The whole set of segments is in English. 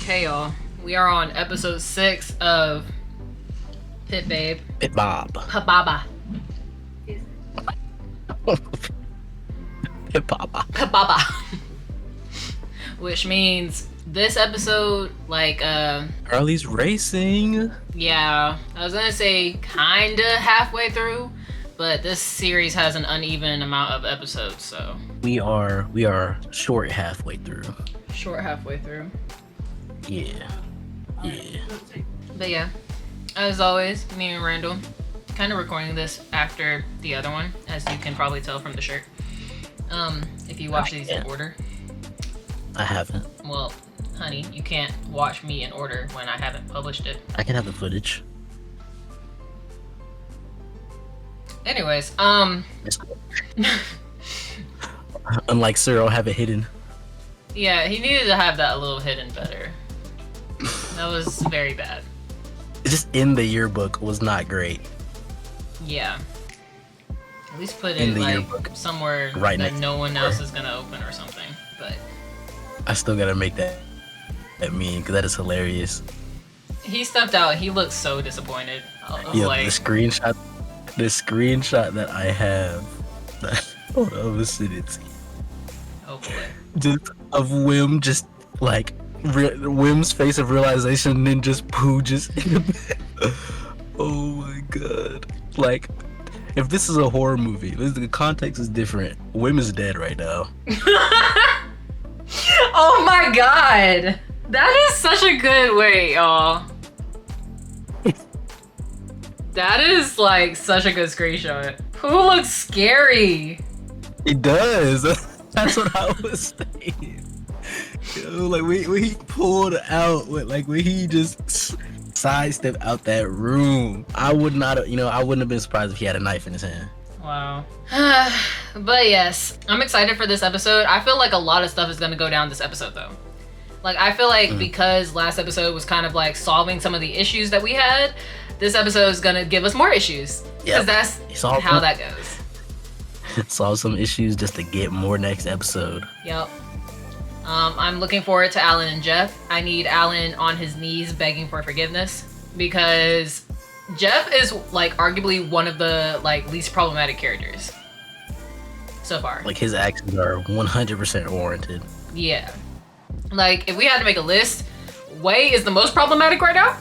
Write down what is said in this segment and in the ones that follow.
Okay, y'all. We are on episode 6 of Pitbabe. Pitbabe. Pababa. Pitbabe. Pababa. Which means this episode, Harley's racing. yeah, I was gonna say kinda halfway through, but this series has an uneven amount of episodes, so. We are short halfway through. Short halfway through. Yeah. But yeah, as always, me and Randall kind of recording this after the other one, as you can probably tell from the shirt. If you watch these in order. I haven't. Well, honey, you can't watch me in order when I haven't published it. I can have the footage. Anyways, Unlike Cyril, have it hidden. yeah, he needed to have that a little hidden better. That was very bad. Just in the yearbook was not great. Yeah. At least put In it the like yearbook. somewhere Right that next no one to else her. is gonna open or something. But I still gotta make that meme because that is hilarious. he stepped out. He looked so disappointed. I was Yeah, like, the screenshot that I have. Hold on, I'm gonna send it to you. oh boy. Just of Wim, just like Wim's face of realization, and then just Pooh just. Oh my god! Like, if this is a horror movie, the context is different. Wim is dead right now. Oh my god! That is such a good way, y'all. That is like such a good screenshot. Who looks scary? He does. That's what I was saying. Yo, like when he pulled out, when he just sidestepped out that room, I would not have, I wouldn't have been surprised if he had a knife in his hand. Wow. But yes, I'm excited for this episode. I feel like a lot of stuff is gonna go down this episode though. Like I feel like because last episode was kind of like solving some of the issues that we had, this episode is gonna give us more issues. Because that's how that goes. Solve some issues just to get more next episode. Yep. I'm looking forward to Alan and Jeff. I need Alan on his knees begging for forgiveness because Jeff is like arguably one of the like least problematic characters so far. Like his actions are 100% warranted. Yeah. Like if we had to make a list, Wei is the most problematic right now,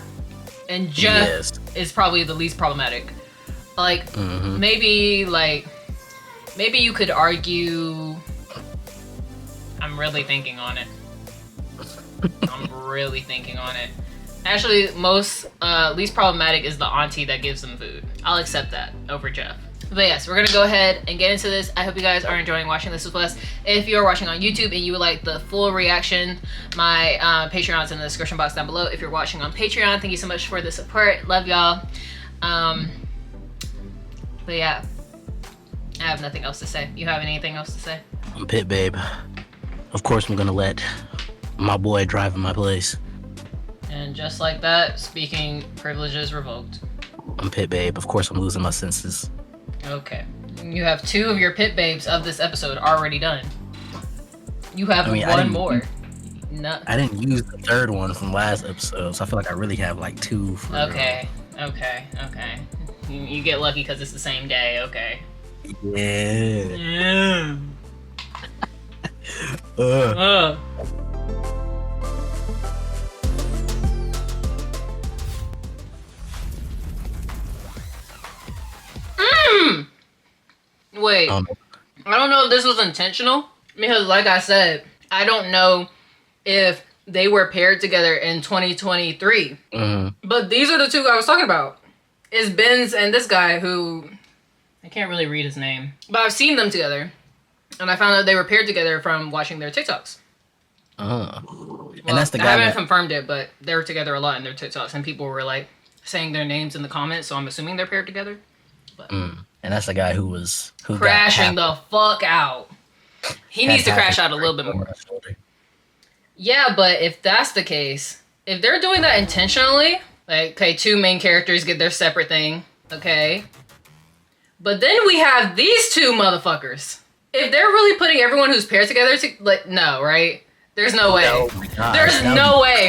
and Jeff is probably the least problematic. Like maybe you could argue. I'm really thinking on it. Actually, most least problematic is the auntie that gives them food. I'll accept that over Jeff. But yes, we're gonna go ahead and get into this. I hope you guys are enjoying watching this with us. If you're watching on YouTube and you would like the full reaction, my Patreon's in the description box down below. If you're watching on Patreon, thank you so much for the support. Love y'all. But yeah, I have nothing else to say. You have anything else to say? I'm Pitbabe. Of course, I'm gonna let my boy drive in my place. And just like that, speaking privileges revoked. I'm Pitbabe. Of course, I'm losing my senses. Okay. You have 2 of your pit babes of this episode already done. You have one more. No. I didn't use the third one from last episode, so I feel like I really have like 2. Okay. You get lucky because it's the same day. Okay. Yeah. Wait. I don't know if this was intentional because, like I said, I don't know if they were paired together in 2023. But these are the 2 I was talking about. It's Benz and this guy who I can't really read his name, but I've seen them together, and I found out they were paired together from watching their TikToks. And that's the guy. I haven't confirmed it, but they were together a lot in their TikToks, and people were like saying their names in the comments, so I'm assuming they're paired together. But and that's the guy who crashing the fuck out. He needs to crash out a little bit more. Yeah, but if that's the case, if they're doing that intentionally, like, okay, 2 main characters get their separate thing, okay. But then we have these 2 motherfuckers. If they're really putting everyone who's paired together no, right? There's no way. Oh my God, There's no way.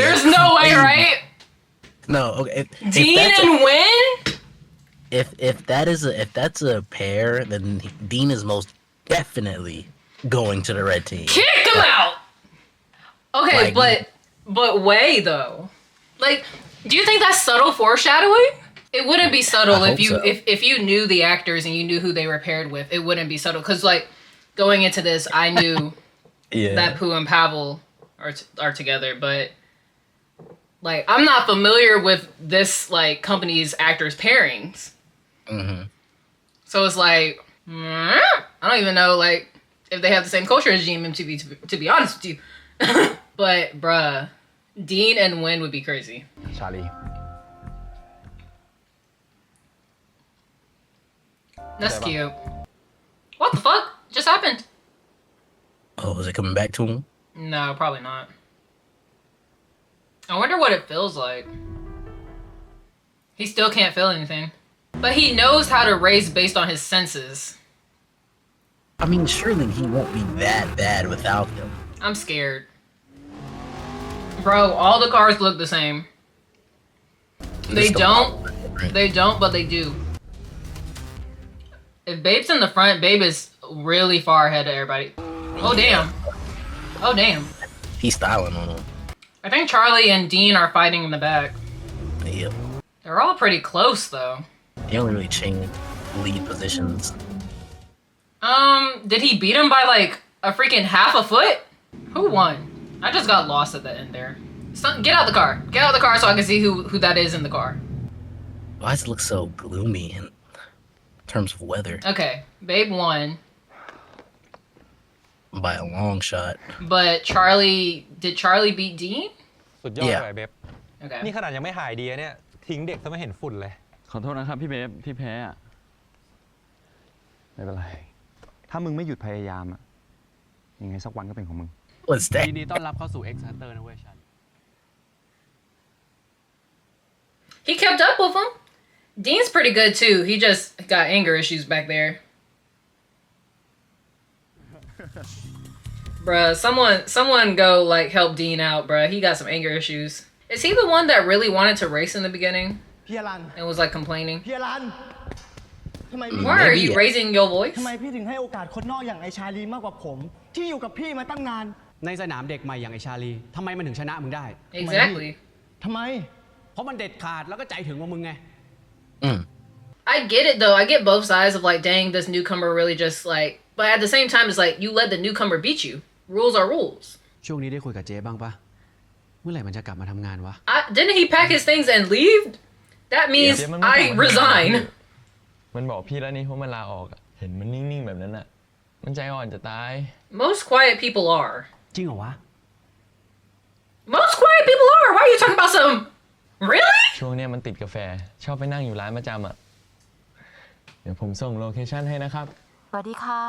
There's no way, right? No, okay. Dean and Win? If that's a pair, then Dean is most definitely going to the red team. Kick him out. Okay, like, but Wei though, like, do you think that's subtle foreshadowing? It wouldn't be subtle if you knew the actors and you knew who they were paired with. It wouldn't be subtle because like going into this, I knew that Pooh and Pavel are together, but like I'm not familiar with this like company's actors pairings. So it's like I don't even know like if they have the same culture as GMMTV to be honest with you. But bruh, Dean and Win would be crazy. Charlie. That's cute. What the fuck just happened? Oh, is it coming back to him? No, probably not. I wonder what it feels like. He still can't feel anything. But he knows how to race based on his senses. I mean, surely he won't be that bad without them. I'm scared. Bro, all the cars look the same. They don't, but they do. If Babe's in the front, Babe is really far ahead of everybody. Oh, damn. Oh, damn. He's styling on him. I think Charlie and Dean are fighting in the back. Yep. They're all pretty close, though. They only really change lead positions. Did he beat him by, like, a freaking half a foot? Who won? I just got lost at the end there. Get out the car. Get out the car so I can see who that is in the car. Why does it look so gloomy in terms of weather? Okay, Babe won. By a long shot. But did Charlie beat Dean? สุดยอดเลยเบบ Okay. นี่ขนาดยังไม่หายดีเนี่ยทิ้งเด็กซะไม่เห็นฝุ่นเลย ขอโทษนะครับพี่เบฟพี่แพ้อะไม่เป็นไร ถ้ามึงไม่หยุดพยายามอะยังไงสักวันก็เป็นของมึง What's that? ยินดีต้อนรับเข้าสู่ X Hunter นะเว้ยชัน He kept up with him. Dean's pretty good too. He just got anger issues back there. Bruh, someone go like help Dean out, bruh. He got some anger issues. Is he the one that really wanted to race in the beginning? And was like complaining? Why are you raising your voice? ทำไมพี่ถึงให้โอกาสคนนอกอย่างไอชาลีมากกว่าผมที่อยู่กับพี่มาตั้งนาน ในสนามเด็กใหม่อย่างไอชาลีทำไมมันถึงชนะมึงได้ Exactly. ทำไม เพราะมันเด็ดขาดแล้วก็ใจถึงกว่ามึงไง I get it though. I get both sides of like, dang, this newcomer really just like, but at the same time, it's like you let the newcomer beat you. Rules are rules. ช่วงนี้ได้คุยกับเจ๊บ้างปะเมื่อไหร่มันจะกลับมาทำงานวะ Didn't he pack his things and leave? That means I resign. มันบอกพี่แล้วนี่เพราะมันลาออกอะเห็นมันนิ่งๆแบบนั้นอะมันใจอ่อนจะตาย Most quiet people are. จริงเหรอวะ Most quiet people are. Why are you talking about some? Really? ช่วงเนี้ยมันติดกาแฟชอบไปนั่งอยู่ร้านประจำอะเดี๋ยวผมส่งโลเคชั่นให้นะครับ สวัสดีค่ะ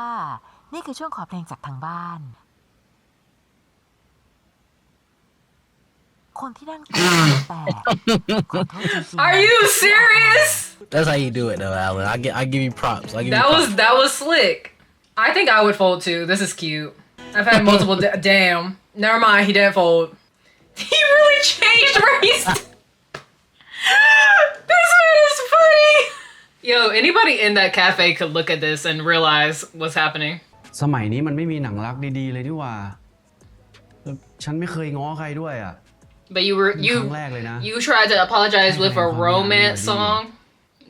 นี่คือช่วงขอเพลงจากทางบ้าน คนที่นั่งแต่ขอโทษจริงๆ Are you serious? That's how you do it though, Alan. I give you props. That was slick. I think I would fold too. This is cute. I've had multiple. Damn. Never mind. He didn't fold. He really changed race. This man is funny. Yo, anybody in that cafe could look at this and realize what's happening. สมัยนี้มันไม่มีหนังรักดีๆเลยนี่หว่าฉันไม่เคยง้อใครด้วยอ่ะ But you tried to apologize with a romance song.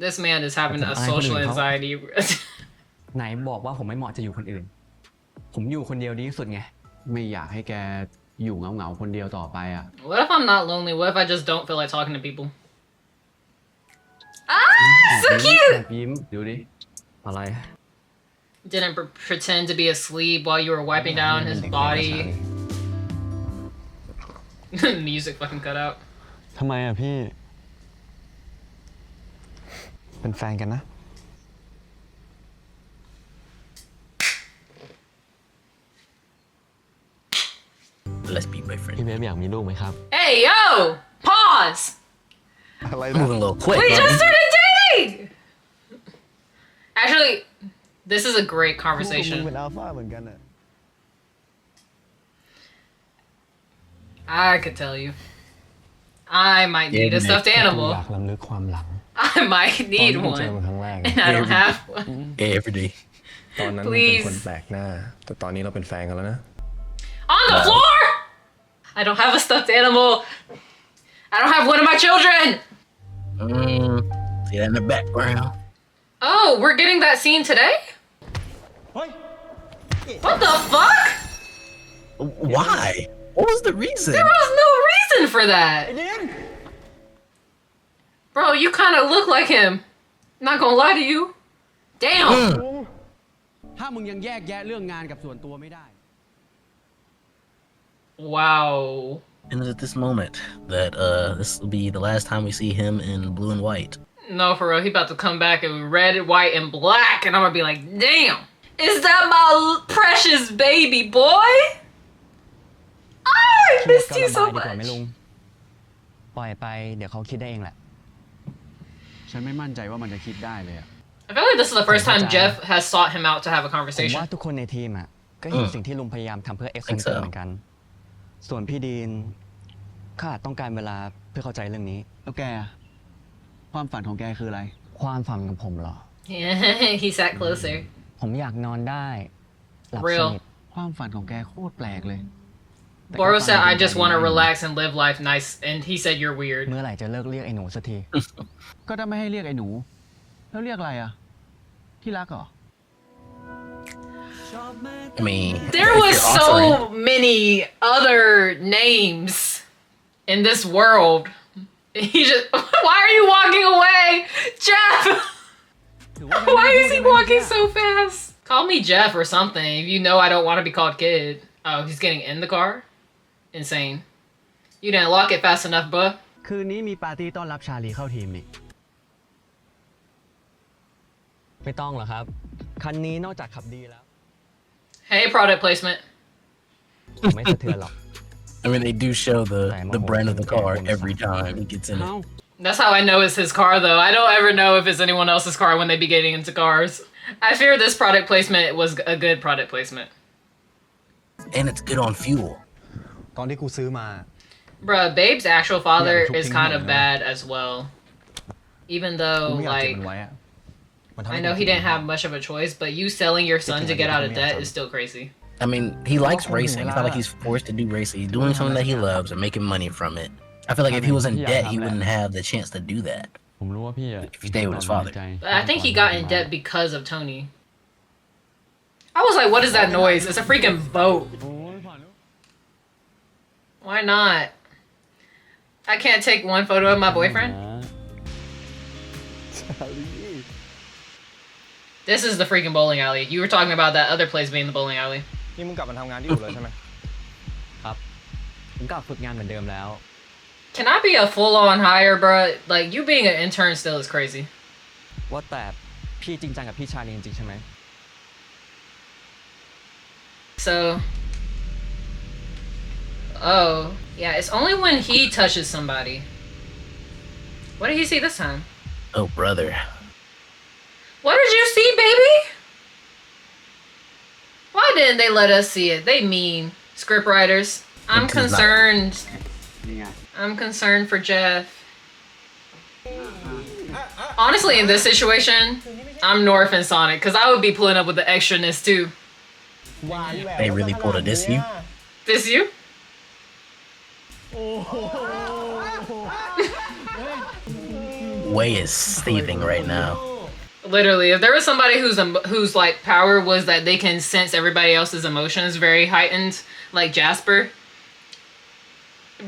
This man is having a social anxiety. ไหนบอกว่าผมไม่เหมาะจะอยู่คนอื่น ผมอยู่คนเดียวดีที่สุดไง ไม่อยากให้แกอยู่เหงาๆคนเดียวต่อไปอ่ะ What if I'm not lonely? What if I just don't feel like talking to people? So cute! ยิ้มดูดิอะไร Didn't pretend to be asleep while you were wiping down his body. Music fucking cut out. ทำไมอะพี่ เป็นแฟนกันนะ Let's be boyfriend. พี่เบฟอยากมีลูกไหมครับ Hey, yo! Pause! อะไร Moving a little quick. We just started dating! Actually, this is a great มึง conversation. เป็นอัลฟาเหมือนกันอะ I could tell you. I might need a stuffed อยา animal. กล้ำลึกความหลัง I might ตอน need ที่กูเจอ one. มันครั้งแรก And I don't have one. Every day. ตอนนั้นมึงเป็นคนแปลกหน้า แต่ตอนนี้เราเป็นแฟนกันแล้วนะ On the floor! I don't have a stuffed animal. I don't have one of my children. See that in the background. Oh, we're getting that scene today? เฮ้ย What the fuck? Why? What was the reason? There was no reason for that. Bro, you kind of look like him. Not gonna lie to you. Damn. ถ้ามึงยังแยกแยะเรื่องงานกับส่วนตัวไม่ได้ Wow. And it's at this moment that this will be the last time we see him in blue and white. No, for real. He about to come back in red, white, and black. And I'm gonna be like, damn. Is that my precious baby boy? I เครียด missed ก็ you ระ so บายดีกว่าไหม much. ลุง ปล่อยไปเดี๋ยวเขาคิดได้เองแหละ ฉันไม่มั่นใจว่ามันจะคิดได้เลยอะ I feel like this is the first time Jeff has sought him out to have a ผม conversation. ว่าทุกคนในทีมอ่ะ ก็เห็นสิ่งที่ลุงพยายามทำเพื่อ X Hunter เหมือนกัน ส่วนพี่ดีนข้าอาจต้องการเวลาเพื่อเข้าใจเรื่องนี้ แล้วแกอะความฝันของแกคืออะไร ความฝันของผมเหรอ Yeah, he sat closer. ผมอยากนอนได้ หลับส Real. นิท ความฝันของแกโคตรแปลกเลย Boro said, I just want to relax and live life nice. And he said, you're weird. เมื่อไหร่จะเลิกเรียกไอ้หนูสักที ก็ถ้าไม่ให้เรียกไอ้หนู แล้วเรียกอะไรอะที่รักเหรอ I mean, There if was you're offering- so many other names in this world. He just, why are you walking away? Jeff! Why is he walking so fast? Call me Jeff or something if you know I don't want to be called kid. Oh, he's getting in the car? Insane. You didn't lock it fast enough, bruh. คืนนี้มีปาร์ตี้ต้อนรับชาลีเข้าทีมนี่ ไม่ต้องหรอกครับ คันนี้นอกจากขับดีแล้ว Hey, product placement. ผมไม่สะเทือนหรอก I mean, they do show the brand of the car every time he gets in it. เอ้า That's how I know it's his car, though. I don't ever know if it's anyone else's car when they be getting into cars. I fear this product placement was a good product placement. And it's good on fuel. ตอนที่กูซื้อมา Bruh, Babe's actual father Yeah, is kind of bad as well. Even กู though, ไม่อยากเก็บ like, มันไว้อะ มันทำ I ให้ know กู he didn't have much of a choice, but you selling your son to get out of debt is still crazy. I mean, he likes racing. It's not like he's forced to do racing. He's doing something that he loves and making money from it. I feel like if he was in debt, he wouldn't have the chance to do that. ผมรู้ว่าพี่อะ If he stayed with his father. But I think he got in debt because of Tony. I was like, what is that noise? It's a freaking boat. Why not? I can't take one photo of my boyfriend? This is the freaking bowling alley. You were talking about that other place being the bowling alley. นี่มึงกลับมาทำงานที่อยู่เลยใช่ไหม ผมกลับฝึกงานเหมือนเดิมแล้ว Can I be a full-on hire, bruh? Like, you being an intern still is crazy. ว่าแต่พี่จริงจังกับพี่ชาลีจริงๆใช่ไหม So... Oh. Yeah, it's only when he touches somebody. What did he see this time? Oh, brother. What did you see, baby? Why didn't they let us see it? They mean. Script writers. I'm concerned. นี่ไง I'm concerned for Jeff. Honestly, in this situation, I'm North and Sonic, because I would be pulling up with the extraness too. หวานแหวว They really pulled a diss you? This you? โอ้โห Way is seething right now. Literally, if there was somebody whose like power was that they can sense everybody else's emotions very heightened, like Jasper,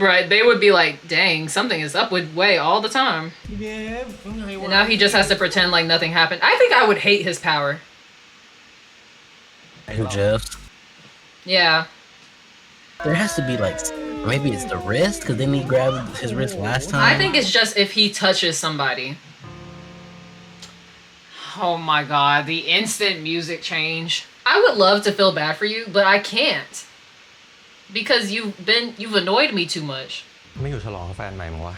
right? They would be like, "Dang, something is up with Way all the time." And now he just has to pretend like nothing happened. I think I would hate his power. Who, Jeff? Yeah. There has to be like, maybe it's the wrist, because then he grabbed his wrist last time. I think it's just if he touches somebody. Oh my god, the instant music change. I would love to feel bad for you, but I can't. Because you've annoyed me too much. ไม่อยู่ฉลองกับแฟนใหม่มั้งวะ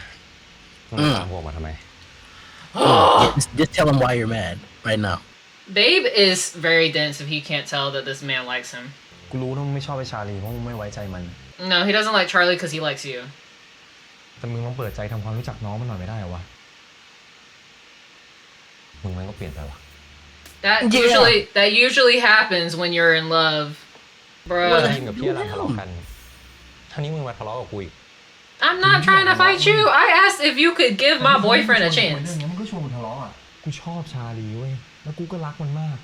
มึงตามพวกมาทำไม Just tell him why you're mad right now. Babe is very dense if he can't tell that this man likes him. กูรู้นะมึงไม่ชอบไอ้ชาลีเพราะมึงไม่ไว้ใจมัน No, he doesn't like Charlie because he likes you. แต่มึงลองเปิดใจทำความรู้จักน้องมันหน่อยไม่ได้เหรอวะ มึงมันก็เปลี่ยนไปวะ That usually happens when you're in love, มึง bruh. กับพี่อลันทะเลาะกันท่านี้มึงมาทะเลาะกับกูอีก I'm not trying to fight you. I asked if you could give my boyfriend a เรื่ chance. องนี้มันก็ชวนกูทะเลาะอ่ะ กูชอบชาลีเว้ย แล้วกูก็รักมันมาก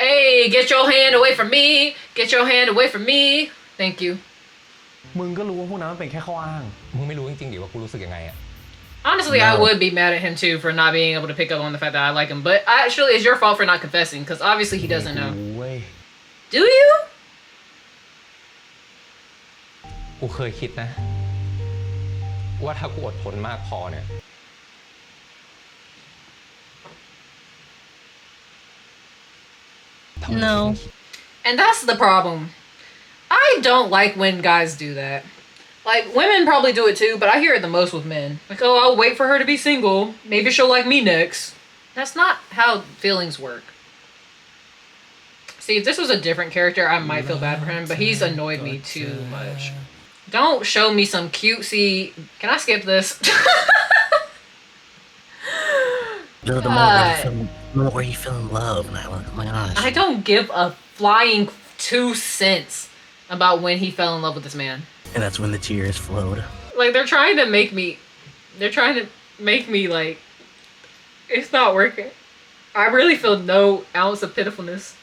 Hey, get your hand away from me. Get your hand away from me. Thank you. มึงก็รู้ว่าพวกนั้นมันเป็นแค่ข้ออ้าง มึงไม่รู้จริงๆดิว่ากูรู้สึกยังไงอะ Honestly, I would be mad at him too for not being able to pick up on the fact that I like him. But actually, it's your fault for not confessing because obviously he doesn't know. เว้ย Do you? กูเคยคิดนะ ว่าถ้ากูอดทนมากพอเนี่ย No. And that's the problem. I don't like when guys do that. Like, women probably do it too, but I hear it the most with men. Like, oh, I'll wait for her to be single. Maybe she'll like me next. That's not how feelings work. See, if this was a different character, I might feel bad for him, but he's annoyed me too much. Don't show me some cutesy... Can I skip this? The more you feel in love, and I'm like, oh my gosh. I don't give a flying 2 cents about when he fell in love with this man. And that's when the tears flowed. Like, they're trying to make me like, it's not working. I really feel no ounce of pitifulness.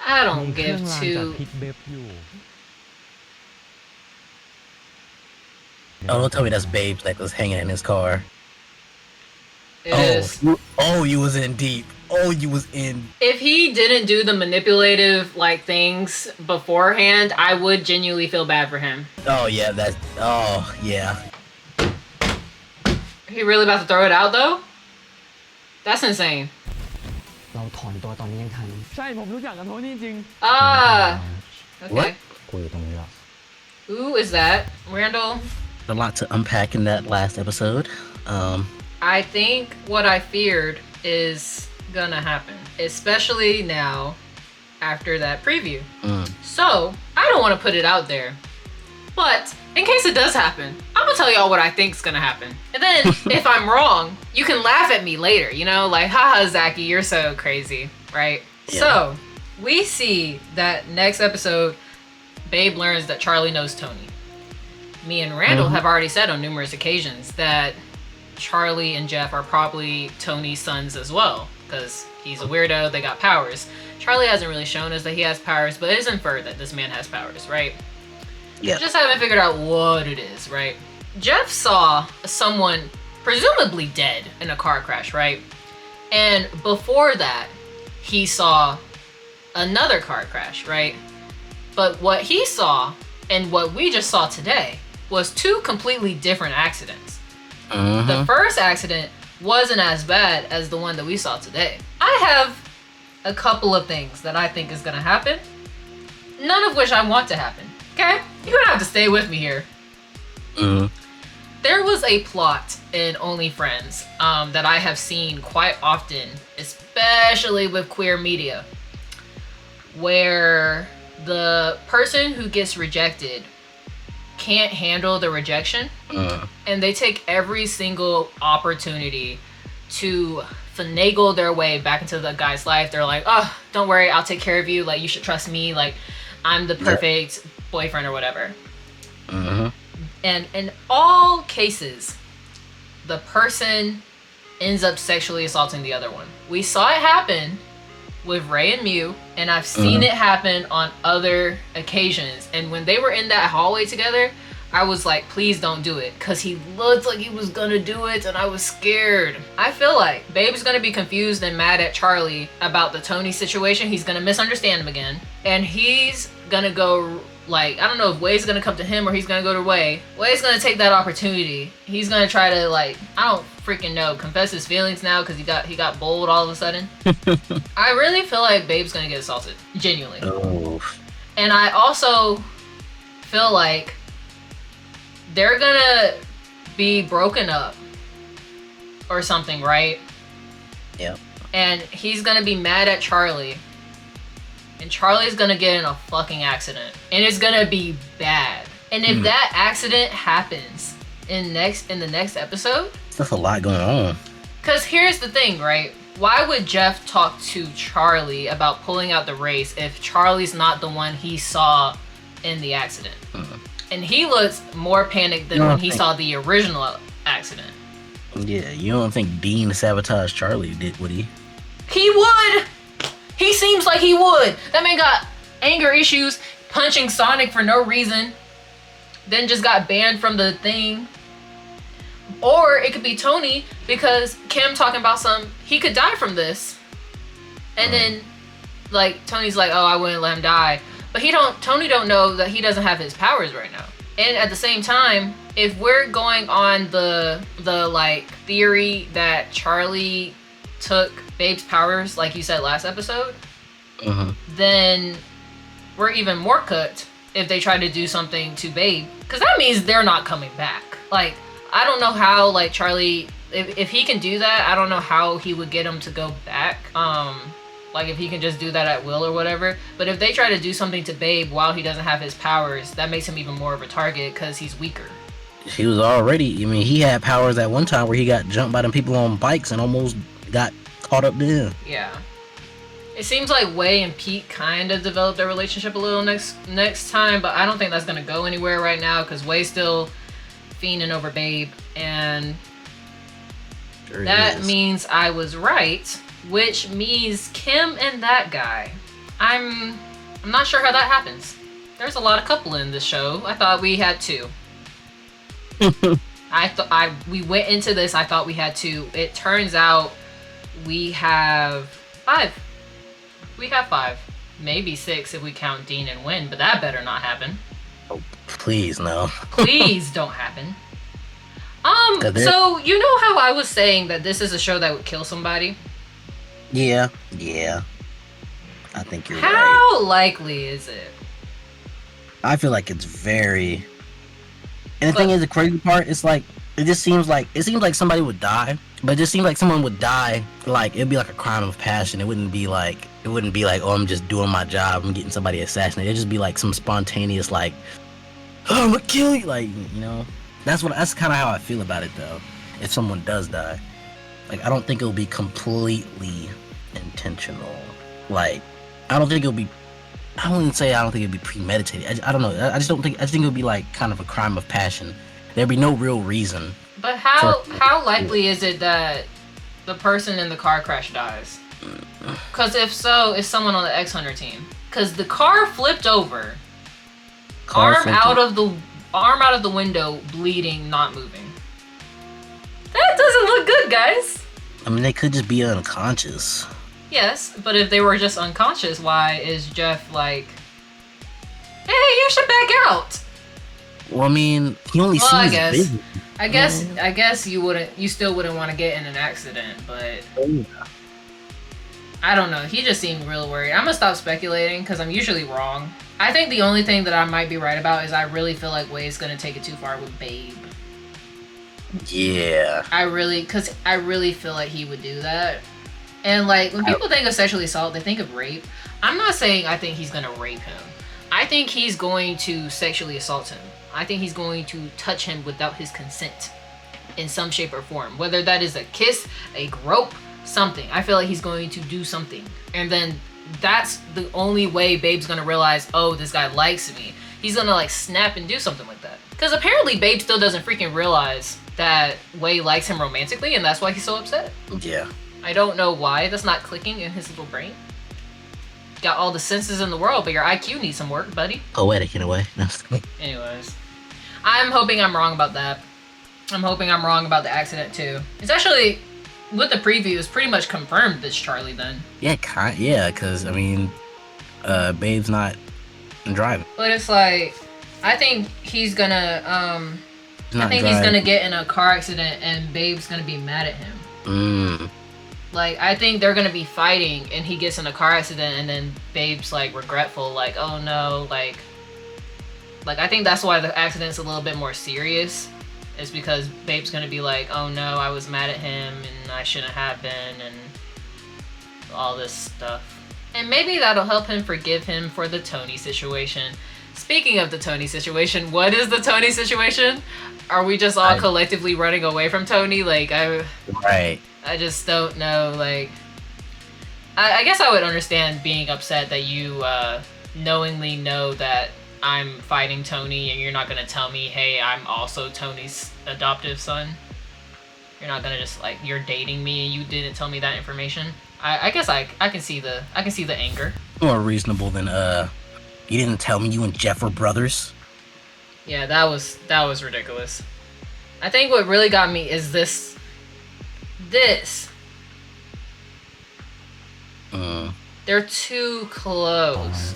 I don't มีเครื่ give องรางจาก two. พิทเบฟอยู่ Oh, don't tell me that's Babe's necklace hanging in his car. It is. You was in deep. Oh, you was in. If he didn't do the manipulative like things beforehand, I would genuinely feel bad for him. Oh yeah, that's. Oh yeah. He really about to throw it out though? That's insane. เราถอนตัวตอนนี้ยังทัน ใช่ผมรู้จักกับโทนี่จริง Ah. Okay. What? กูอยู่ตรงนี้แล้ว Who is that? Randall? A lot to unpack in that last episode. I think what I feared is gonna happen, especially now after that preview. So I don't want to put it out there, but in case it does happen, I'm gonna tell y'all what I think's gonna happen. And then if I'm wrong, you can laugh at me later, you know, like, haha, Zachy, you're so crazy, right? Yeah. So we see that next episode, Babe learns that Charlie knows Tony. Me and Randall have already said on numerous occasions that Charlie and Jeff are probably Tony's sons as well, because he's a weirdo, they got powers. Charlie hasn't really shown us that he has powers, but it is inferred that this man has powers, right? Yeah. Just haven't figured out what it is, right? Jeff saw someone presumably dead in a car crash, right? And before that, he saw another car crash, right? But what he saw and what we just saw today was 2 completely different accidents. The first accident wasn't as bad as the one that we saw today. I have a couple of things that I think is gonna happen, none of which I want to happen. Okay? You're gonna have to stay with me here. There was a plot in Only Friends that I have seen quite often, especially with queer media, where the person who gets rejected can't handle the rejection, and they take every single opportunity to finagle their way back into the guy's life. They're like, oh, don't worry, I'll take care of you, like, you should trust me, like, I'm the perfect boyfriend or whatever. And in all cases, the person ends up sexually assaulting the other one. We saw it happen with Ray and Mew, and I've seen it happen on other occasions. And when they were in that hallway together, I was like, please don't do it, because he looked like he was gonna do it, and I was scared. I feel like Babe's gonna be confused and mad at Charlie about the Tony situation. He's gonna misunderstand him again, and he's gonna go, like, I don't know if Way's gonna come to him or he's gonna go to Way. Way's gonna take that opportunity. He's gonna try to, like, I don't freaking know, confess his feelings now because he got bold all of a sudden. I really feel like Babe's gonna get assaulted, genuinely. Oh. And I also feel like they're gonna be broken up or something, right? Yep. And he's gonna be mad at Charlie. And Charlie's gonna get in a fucking accident. And it's gonna be bad. And if that accident happens in the next episode, that's a lot going on. Because here's the thing, right? Why would Jeff talk to Charlie about pulling out the race if Charlie's not the one he saw in the accident? And he looks more panicked than when he saw the original accident. Yeah, you don't think Dean sabotaged Charlie, would he? He would! He seems like he would. That man got anger issues, punching Sonic for no reason, then just got banned from the thing. Or it could be Tony, because Kim talking about he could die from this. And then, like, Tony's like, oh, I wouldn't let him die. But Tony don't know that he doesn't have his powers right now. And at the same time, if we're going on the like, theory that Charlie took Babe's powers, like you said last episode, then we're even more cooked if they try to do something to Babe. Because that means they're not coming back. Like, I don't know how, like, Charlie, if he can do that, I don't know how he would get him to go back. Like, if he can just do that at will or whatever. But if they try to do something to Babe while he doesn't have his powers, that makes him even more of a target because he's weaker. He was already, I mean, he had powers at one time where he got jumped by them people on bikes and almost got caught up there. Yeah. It seems like Wei and Pete kind of developed their relationship a little next time, but I don't think that's going to go anywhere right now because Wei's still fiending over Babe, and that means I was right, which means Kim and that guy. I'm not sure how that happens. There's a lot of couple in this show. I thought we had 2. We went into this, I thought we had 2. It turns out we have 5. We have 5. Maybe 6 if we count Dean and Win, but that better not happen. Oh, please, no. Please don't happen. So you know how I was saying that this is a show that would kill somebody? Yeah. I think you're right. How likely is it? I feel like it's very... And the thing is, the crazy part, it's like, it seems like somebody would die, but it just seems like someone would die, like, it'd be like a crime of passion. It wouldn't be like, oh, I'm just doing my job, I'm getting somebody assassinated. It'd just be like some spontaneous, like, oh, I'm gonna kill you, like, you know? That's kind of how I feel about it, though. If someone does die, like, I don't think it'll be completely intentional. Like, I don't think it'll be premeditated. I don't know. I think it'll be like kind of a crime of passion. There'd be no real reason. But how likely is it that the person in the car crash dies? Because if so, it's someone on the X Hunter team. Because the car flipped over, arm out of the window, bleeding, not moving. That doesn't look good, guys. I mean, they could just be unconscious. Yes, but if they were just unconscious, why is Jeff like, hey, you should back out? Well, I mean, he only sees vision. I guess you still wouldn't want to get in an accident, but I don't know. He just seemed real worried. I'm gonna stop speculating because I'm usually wrong. I think the only thing that I might be right about is I really feel like Wei's gonna take it too far with Babe. Yeah. I really feel like he would do that. And like when people think of sexual assault, they think of rape. I'm not saying I think he's gonna rape him. I think he's going to sexually assault him. I think he's going to touch him without his consent in some shape or form. Whether that is a kiss, a grope, something. I feel like he's going to do something. And then that's the only way Babe's gonna realize, oh, this guy likes me. He's gonna like snap and do something like that. Because apparently Babe still doesn't freaking realize that Wei likes him romantically, and that's why he's so upset. Yeah. I don't know why that's not clicking in his little brain. Got all the senses in the world, but your IQ needs some work, buddy. Poetic in a way. Anyways, I'm hoping I'm wrong about that. I'm hoping I'm wrong about the accident too. It's actually, with the preview, it's pretty much confirmed it's Charlie then. Yeah, because, I mean, Babe's not driving. But it's like, I think he's gonna, he's gonna get in a car accident and Babe's gonna be mad at him. Like, I think they're gonna be fighting and he gets in a car accident and then Babe's like regretful, like, oh no, like I think that's why the accident's a little bit more serious. It's because Babe's gonna be like, oh no, I was mad at him and I shouldn't have been and all this stuff. And maybe that'll help him forgive him for the Tony situation. Speaking of the Tony situation, what is the Tony situation? Are we just all collectively running away from Tony? Like, I just don't know. Like, I guess I would understand being upset that you knowingly know that I'm fighting Tony and you're not gonna tell me, hey, I'm also Tony's adoptive son. You're not gonna just like, you're dating me and you didn't tell me that information. I guess I can see the anger. More reasonable than you didn't tell me you and Jeff were brothers. Yeah, that was ridiculous. I think what really got me is this. They're too close.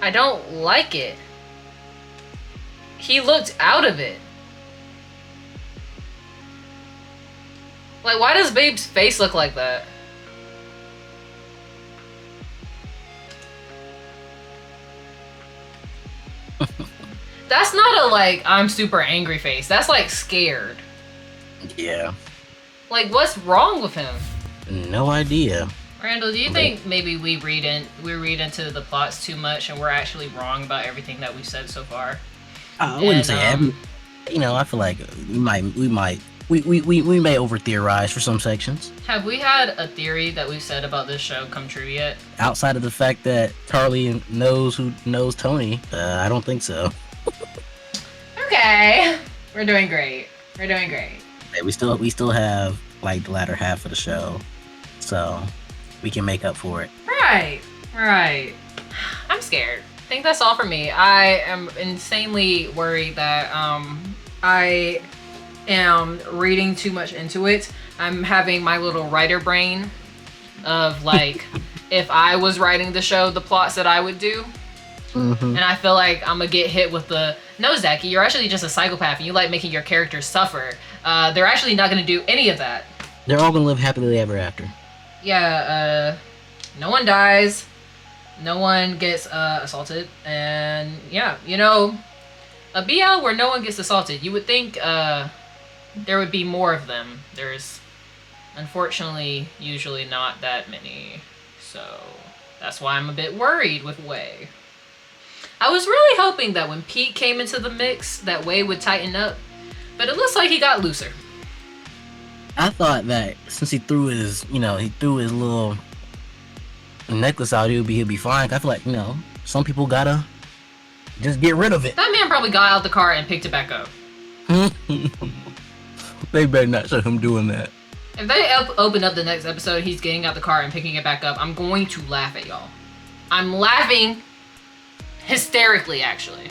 I don't like it. He looked out of it. Like, why does Babe's face look like that? That's not a, like, I'm super angry face. That's, like, scared. Yeah. Like, what's wrong with him? No idea. Randall, do you think maybe we read into the plots too much and we're actually wrong about everything that we've said so far? I wouldn't say you know, I feel like we may over theorize for some sections. Have we had a theory that we've said about this show come true yet? Outside of the fact that Charlie knows who knows Tony, I don't think so. Okay, we're doing great. We're doing great. Yeah, we still have like the latter half of the show, so we can make up for it. Right. I'm scared. I think that's all for me. I am insanely worried that I am reading too much into it. I'm having my little writer brain of like, if I was writing the show, the plots that I would do. And I feel like I'm gonna get hit with the, no, Zachy, you're actually just a psychopath and you like making your characters suffer. They're actually not gonna do any of that. They're all gonna live happily ever after. Yeah, no one dies, no one gets assaulted, and yeah, you know, a BL where no one gets assaulted, you would think there would be more of them. There's unfortunately usually not that many, so that's why I'm a bit worried with Wei. I was really hoping that when Pete came into the mix that Wei would tighten up, but it looks like he got looser. I thought that since he threw his little necklace out, he'll be fine. I feel like, some people gotta just get rid of it. That man probably got out the car and picked it back up. They better not show him doing that. If they open up the next episode, he's getting out the car and picking it back up, I'm going to laugh at y'all. I'm laughing hysterically, actually.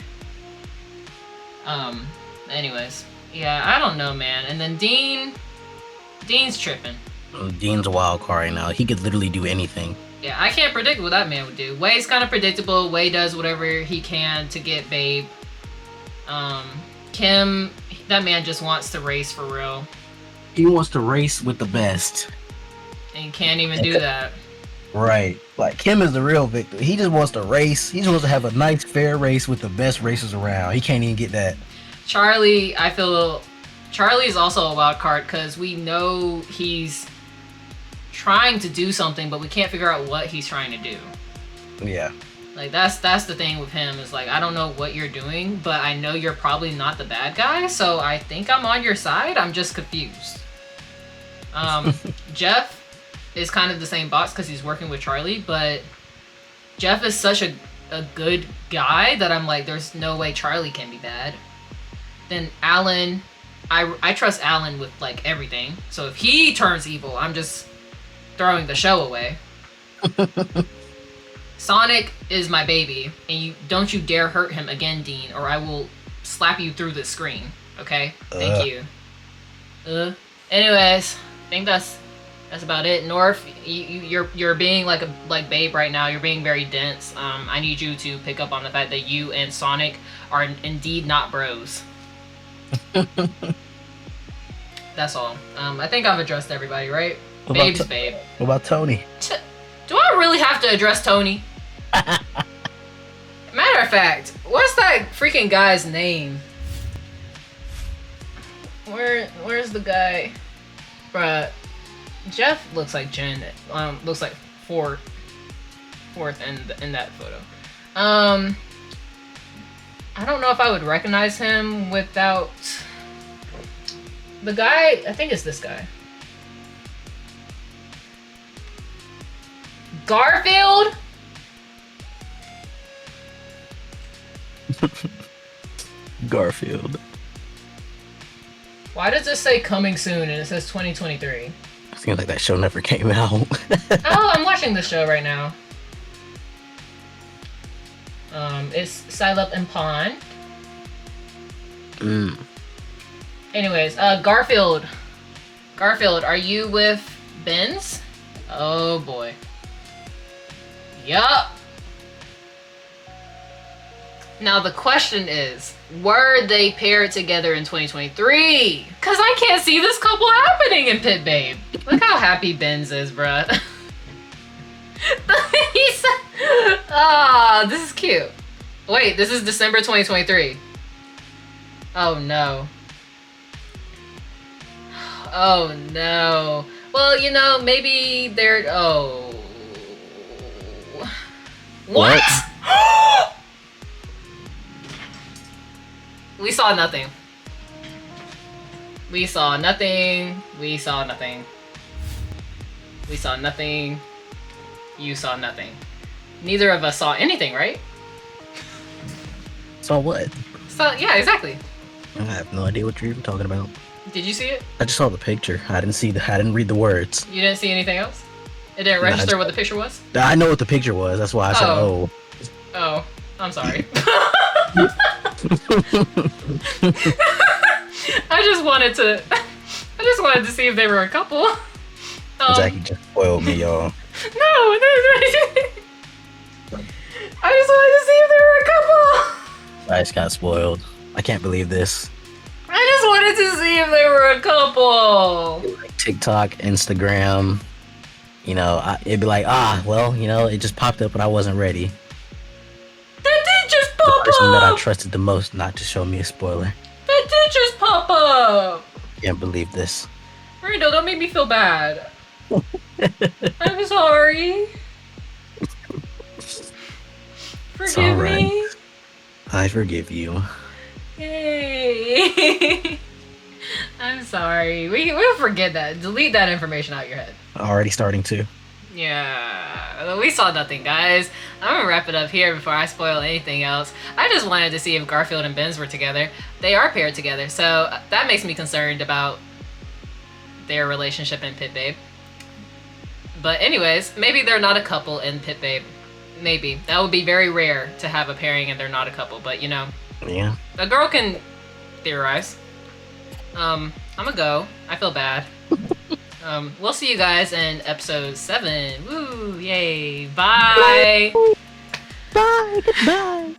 Anyways. Yeah, I don't know, man. And then Dean's tripping. Dean's a wild card right now. He could literally do anything. Yeah, I can't predict what that man would do. Wei's kind of predictable. Wei does whatever he can to get Babe. Kim, that man just wants to race for real. He wants to race with the best. And he can't even do that. Right. Like, Kim is the real victim. He just wants to race. He just wants to have a nice, fair race with the best racers around. He can't even get that. Charlie, I feel Charlie's also a wild card because we know he's trying to do something, but we can't figure out what he's trying to do. Yeah. Like, that's the thing with him, is like, I don't know what you're doing, but I know you're probably not the bad guy, so I think I'm on your side. I'm just confused. Jeff is kind of the same box because he's working with Charlie, but Jeff is such a good guy that I'm like, there's no way Charlie can be bad. Then Alan, I trust Alan with like everything, so if he turns evil, I'm just throwing the show away. Sonic is my baby, and don't you dare hurt him again, Dean, or I will slap you through the screen. Okay? Thank you. Anyways, I think that's about it. North, you're being like Babe right now. You're being very dense. I need you to pick up on the fact that you and Sonic are indeed not bros. That's all. I think I've addressed everybody, right? Babe's Babe. What about Tony? Do I really have to address Tony? Matter of fact, what's that freaking guy's name? Where's the guy? Bruh, Jeff looks like Jen. Looks like Ford. worth in that photo. I don't know if I would recognize him without the guy. I think it's this guy. Garfield? Garfield. Why does this say coming soon and it says 2023? I feel like that show never came out. Oh, I'm watching this show right now. It's Silep and Pond. Anyways, Garfield. Garfield, are you with Benz? Oh boy. Yup. Now the question is, were they paired together in 2023? Cause I can't see this couple happening in Pitbabe. Look how happy Benz is, bruh. He's ah, this is cute. Wait, this is December 2023. Oh no. Oh no. Well, you know, maybe they're What? We saw nothing. We saw nothing. We saw nothing. We saw nothing. You saw nothing. Neither of us saw anything, right? Saw what? So yeah, exactly. I have no idea what you're even talking about. Did you see it? I just saw the picture. I didn't read the words. You didn't see anything else? It didn't register what the picture was? I know what the picture was. That's why I said, oh. Oh, I'm sorry. I just wanted to see if they were a couple. Jackie just spoiled me, y'all. No, I just wanted to see if they were a couple. I just got spoiled. I can't believe this. I just wanted to see if they were a couple. Like TikTok, Instagram, you know, it'd be like, well, you know, it just popped up, but I wasn't ready. That did just The pop person that I up. trusted the most not to show me a spoiler. That did just pop up. Can't believe this. Rito, don't make me feel bad. I'm sorry. Forgive me. I forgive you. Yay. I'm sorry. We'll forget that. Delete that information out of your head. Already starting to. Yeah, we saw nothing, guys. I'm gonna wrap it up here before I spoil anything else. I just wanted to see if Garfield and Benz were together. They are paired together, so that makes me concerned about their relationship in Pitbabe. But anyways, maybe they're not a couple in Pitbabe. Maybe. That would be very rare to have a pairing and they're not a couple, but you know. Yeah. A girl can theorize. I'm gonna go. I feel bad. We'll see you guys in episode 7. Woo! Yay! Bye! Bye! Goodbye!